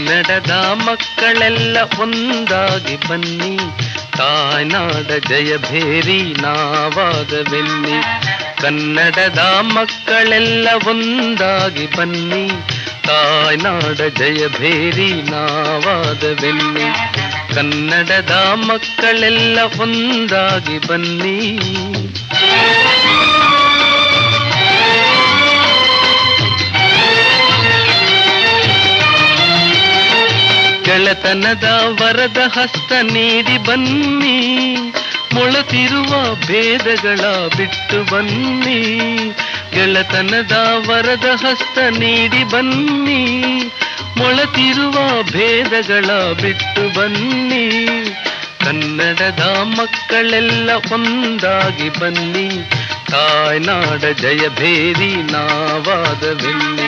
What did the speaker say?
ಕನ್ನಡದ ಮಕ್ಕಳೆಲ್ಲ ಒಂದಾಗಿ ಬನ್ನಿ, ತಾಯ್ನಾಡ ಜಯಭೇರಿ ನಾವಾಗವೆನ್ನಿ. ಕನ್ನಡದ ಮಕ್ಕಳೆಲ್ಲ ಒಂದಾಗಿ ಬನ್ನಿ, ತಾಯ್ನಾಡ ಜಯಭೇರಿ ನಾವಾಗವೆನ್ನಿ. ಕನ್ನಡದ ಮಕ್ಕಳೆಲ್ಲ ಒಂದಾಗಿ ಬನ್ನಿ. ಗೆಳೆತನದ ವರದ ಹಸ್ತ ನೀಡಿ ಬನ್ನಿ, ಮೊಳತಿರುವ ಭೇದಗಳ ಬಿಟ್ಟು ಬನ್ನಿ. ಗೆಳೆತನದ ವರದ ಹಸ್ತ ನೀಡಿ ಬನ್ನಿ, ಮೊಳತಿರುವ ಭೇದಗಳ ಬಿಟ್ಟು ಬನ್ನಿ. ಕನ್ನಡದ ಮಕ್ಕಳೆಲ್ಲ ಒಂದಾಗಿ ಬನ್ನಿ, ತಾಯ್ನಾಡ ಜಯಭೇರಿ ನಾವಾಗವೆನ್ನಿ.